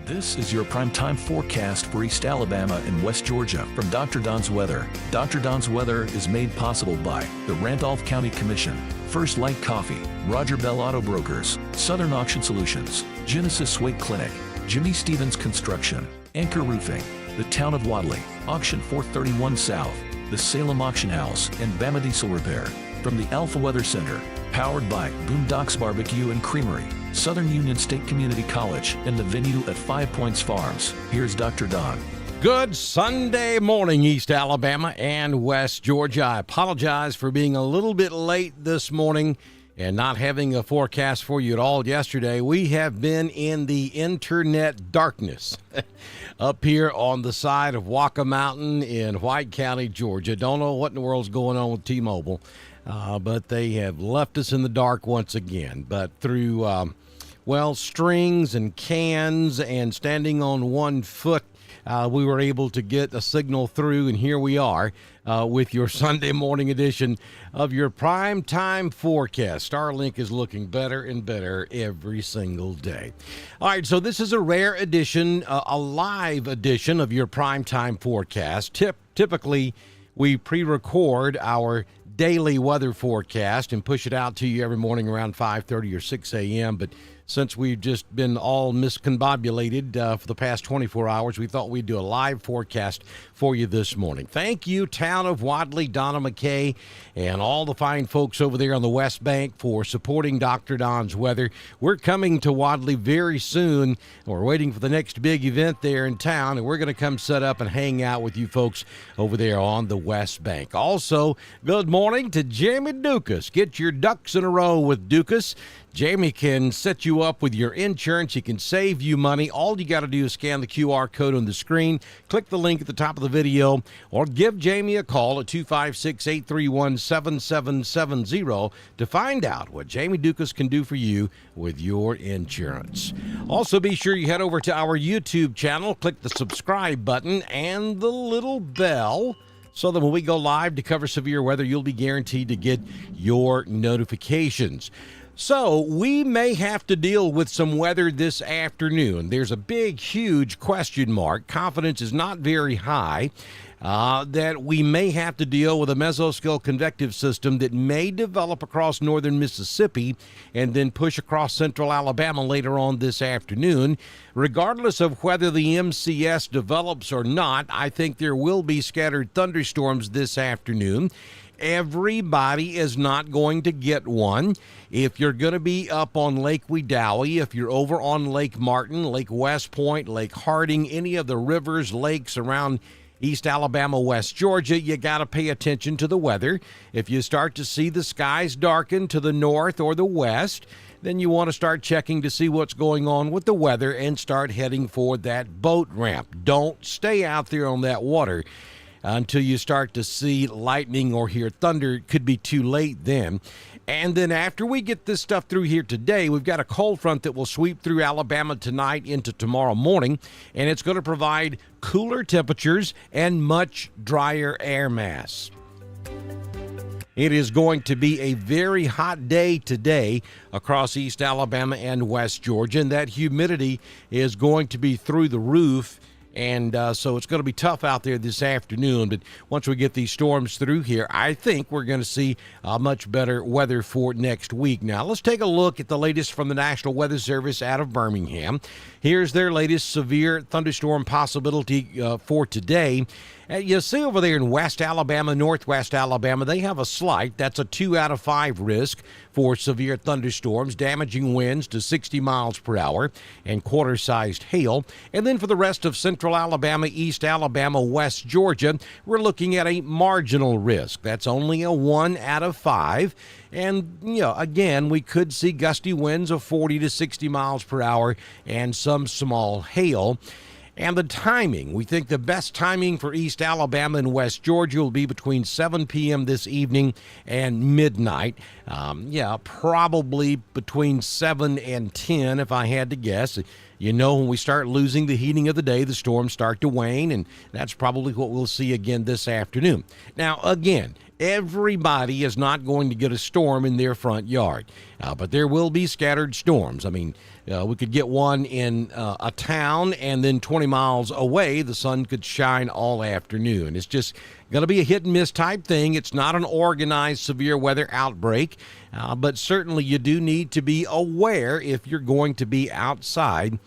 This is your primetime forecast for East Alabama and West Georgia from Dr. Don's Weather. Dr. Don's Weather is made possible by the Randolph County Commission, First Light Coffee, Roger Bell Auto Brokers, Southern Auction Solutions, Genesis Wake Clinic, Jimmy Stevens Construction, Anchor Roofing, the Town of Wadley, Auction 431 South, the Salem Auction House, and Bama Diesel Repair. From the Alpha Weather Center, powered by Boondocks Barbecue and Creamery, Southern Union State Community College, and the venue at 5 Points Farms. Here's Dr. Don. Good Sunday morning, East Alabama and West Georgia. I apologize for being a little bit late this morning and not having a forecast for you at all yesterday. We have been in the internet darkness up here on the side of Walker Mountain in White County, Georgia. Don't know what in the world's going on with T-Mobile, but they have left us in the dark once again. But through strings and cans and standing on one foot, we were able to get a signal through, and here we are with your Sunday morning edition of your prime time forecast. Starlink is looking better and better every single day. All right, so this is a rare edition, a live edition of your prime time forecast. Typically, we pre-record our daily weather forecast and push it out to you every morning around 5:30 or 6 a.m., but since we've just been all miscombobulated for the past 24 hours, we thought we'd do a live forecast for you this morning. Thank you, Town of Wadley, Donna McKay, and all the fine folks over there on the West Bank for supporting Dr. Don's Weather. We're coming to Wadley very soon. We're waiting for the next big event there in town, and we're going to come set up and hang out with you folks over there on the West Bank. Also, good morning to Jamie Dukas. Get your ducks in a row with Dukas. Jamie can set you up with your insurance. He can save you money. All you got to do is scan the QR code on the screen, click the link at the top of the video, or give Jamie a call at 256-831-7770 to find out what Jamie Dukas can do for you with your insurance. Also, be sure you head over to our YouTube channel, click the subscribe button and the little bell, so that when we go live to cover severe weather, you'll be guaranteed to get your notifications. So we may have to deal with some weather this afternoon. There's a big, huge question mark. Confidence is not very high that we may have to deal with a mesoscale convective system that may develop across northern Mississippi and then push across central Alabama later on this afternoon. Regardless of whether the MCS develops or not, I think there will be scattered thunderstorms this afternoon. Everybody is not going to get one. If you're going to be up on Lake Wedowee, if you're over on Lake Martin, Lake West Point, Lake Harding, any of the rivers, lakes around East Alabama, West Georgia, you got to pay attention to the weather. If you start to see the skies darken to the north or the west, then you want to start checking to see what's going on with the weather and start heading for that boat ramp. Don't stay out there on that water until you start to see lightning or hear thunder. It could be too late then. And then after we get this stuff through here today, we've got a cold front that will sweep through Alabama tonight into tomorrow morning, and it's going to provide cooler temperatures and much drier air mass. It is going to be a very hot day today across East Alabama and West Georgia, and that humidity is going to be through the roof. And so it's going to be tough out there this afternoon. But once we get these storms through here, I think we're going to see much better weather for next week. Now, let's take a look at the latest from the National Weather Service out of Birmingham. Here's their latest severe thunderstorm possibility for today. You see over there in West Alabama, Northwest Alabama, they have a slight. That's a 2 out of 5 risk for severe thunderstorms, damaging winds to 60 miles per hour, and quarter-sized hail. And then for the rest of central Alabama, East Alabama, West Georgia, we're looking at a marginal risk. That's only a 1 out of 5. And, again, we could see gusty winds of 40 to 60 miles per hour and some small hail. And the timing, we think the best timing for East Alabama and West Georgia will be between 7 p.m. this evening and midnight. Probably between 7 and 10 if I had to guess. When we start losing the heating of the day, the storms start to wane, and that's probably what we'll see again this afternoon. Now, again, Everybody is not going to get a storm in their front yard, but there will be scattered storms. I mean, we could get one in a town, and then 20 miles away, the sun could shine all afternoon. It's just going to be a hit and miss type thing. It's not an organized severe weather outbreak, but certainly you do need to be aware if you're going to be outside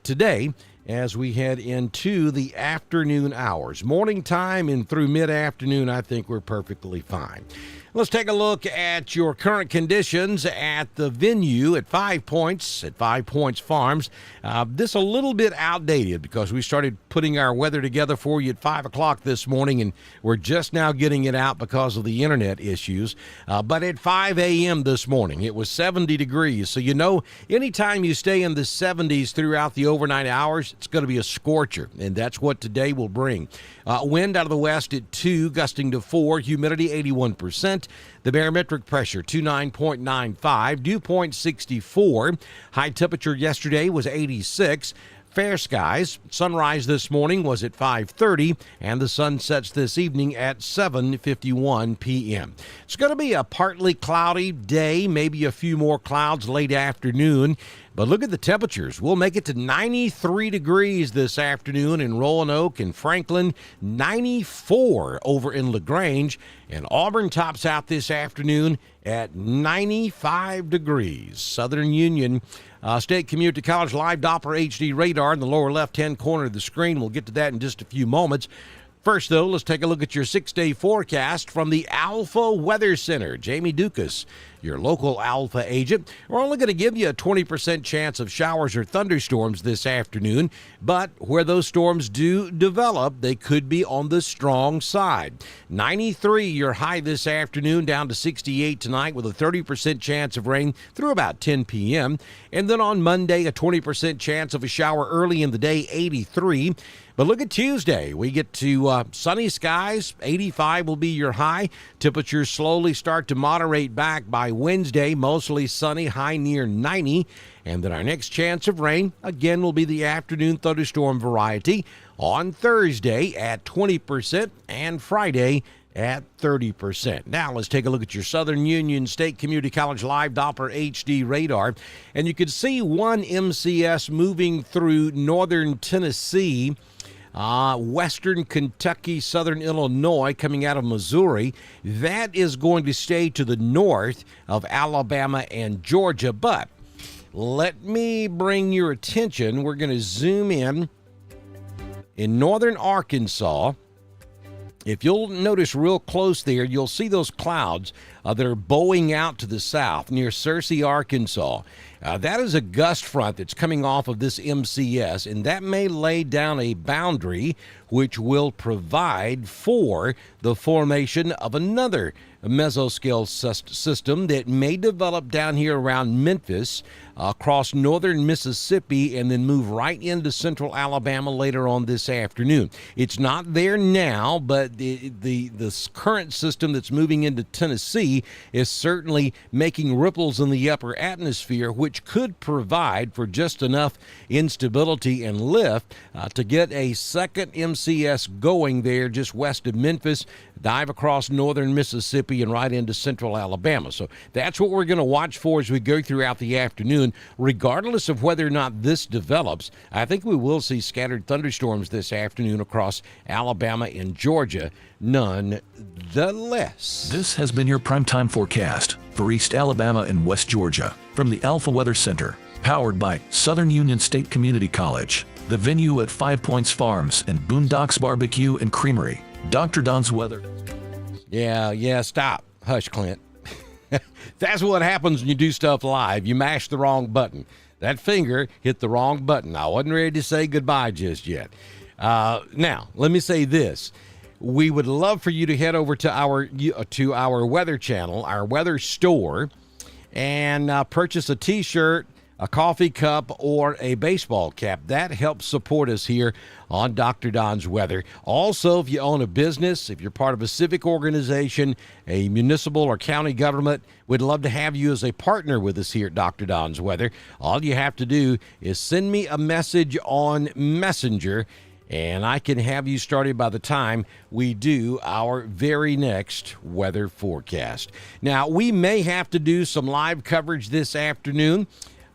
today as we head into the afternoon hours. Morning time and through mid-afternoon, I think we're perfectly fine. Let's take a look at your current conditions at the venue at 5 Points, at 5 Points Farms. This a little bit outdated because we started putting our weather together for you at 5 o'clock this morning, and we're just now getting it out because of the internet issues. But at 5 a.m. this morning, it was 70 degrees. So, you know, anytime you stay in the 70s throughout the overnight hours, it's going to be a scorcher, and that's what today will bring. Wind out of the west at 2, gusting to 4, humidity 81%. The barometric pressure 29.95, dew point 64. High temperature yesterday was 86. Fair skies. Sunrise this morning was at 5:30, and the sun sets this evening at 7:51 p.m. It's going to be a partly cloudy day, maybe a few more clouds late afternoon. But look at the temperatures. We'll make it to 93 degrees this afternoon in Roanoke and Franklin, 94 over in LaGrange, and Auburn tops out this afternoon at 95 degrees. Southern Union State Community College live Doppler HD radar in the lower left-hand corner of the screen. We'll get to that in just a few moments. First, though, let's take a look at your 6-day forecast from the Alpha Weather Center. Jamie Dukas, your local Alpha agent. We're only going to give you a 20% chance of showers or thunderstorms this afternoon, but where those storms do develop, they could be on the strong side. 93 your high this afternoon, down to 68 tonight with a 30% chance of rain through about 10 p.m. And then on Monday, a 20% chance of a shower early in the day, 83. But look at Tuesday. We get to sunny skies. 85 will be your high. Temperatures slowly start to moderate back by Wednesday. Mostly sunny, high near 90. And then our next chance of rain, again, will be the afternoon thunderstorm variety on Thursday at 20% and Friday at 30%. Now let's take a look at your Southern Union State Community College live Doppler HD radar. And you can see one MCS moving through northern Tennessee, western Kentucky, southern Illinois, coming out of Missouri. That is going to stay to the north of Alabama and Georgia. But let me bring your attention. We're going to zoom in northern Arkansas. If you'll notice real close there, you'll see those clouds that are bowing out to the south near Searcy, Arkansas. That is a gust front that's coming off of this MCS, and that may lay down a boundary which will provide for the formation of another mesoscale system that may develop down here around Memphis, across northern Mississippi, and then move right into central Alabama later on this afternoon. It's not there now, but the current system that's moving into Tennessee is certainly making ripples in the upper atmosphere, which could provide for just enough instability and lift to get a second MCS going there just west of Memphis, dive across northern Mississippi and right into central Alabama. So that's what we're going to watch for as we go throughout the afternoon. Regardless of whether or not this develops, I think we will see scattered thunderstorms this afternoon across Alabama and Georgia nonetheless. This has been your primetime forecast for East Alabama and West Georgia from the Alpha Weather Center, powered by Southern Union State Community College, the venue at 5 Points Farms and Boondocks Barbecue and Creamery. Dr. Don's Weather. Yeah, stop. Hush, Clint. That's what happens when you do stuff live. You mash the wrong button. That finger hit the wrong button. I wasn't ready to say goodbye just yet. Now, let me say this. We would love for you to head over to our weather channel, our weather store, and purchase a T-shirt, a coffee cup, or a baseball cap. That helps support us here on Dr. Don's Weather. Also, if you own a business, if you're part of a civic organization, a municipal or county government, we'd love to have you as a partner with us here at Dr. Don's Weather. All you have to do is send me a message on Messenger, and I can have you started by the time we do our very next weather forecast. Now, we may have to do some live coverage this afternoon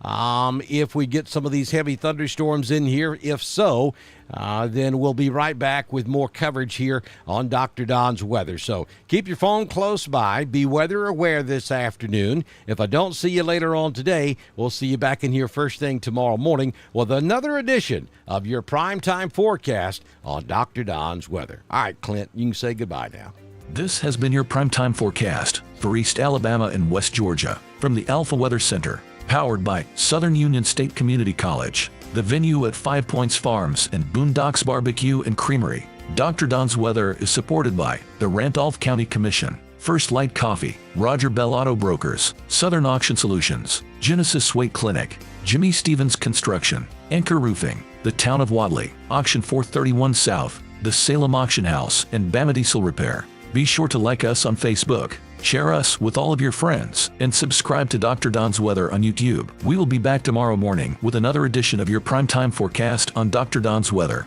if we get some of these heavy thunderstorms in here. If so, then we'll be right back with more coverage here on Dr. Don's weather. So keep your phone close by. Be weather aware this afternoon. If I don't see you later on today, we'll see you back in here first thing tomorrow morning with another edition of your primetime forecast on Dr. Don's weather. All right, Clint, you can say goodbye now. This has been your primetime forecast for East Alabama and West Georgia from the Alpha Weather Center, powered by Southern Union State Community College, the venue at 5 Points Farms and Boondocks Barbecue and Creamery. Dr. Don's weather is supported by the Randolph County Commission, First Light Coffee, Roger Bell Auto Brokers, Southern Auction Solutions, Genesis Weight Clinic, Jimmy Stevens Construction, Anchor Roofing, the Town of Wadley, Auction 431 South, the Salem Auction House, and Bama Diesel Repair. Be sure to like us on Facebook, share us with all of your friends, and subscribe to Dr. Don's Weather on YouTube. We will be back tomorrow morning with another edition of your primetime forecast on Dr. Don's Weather.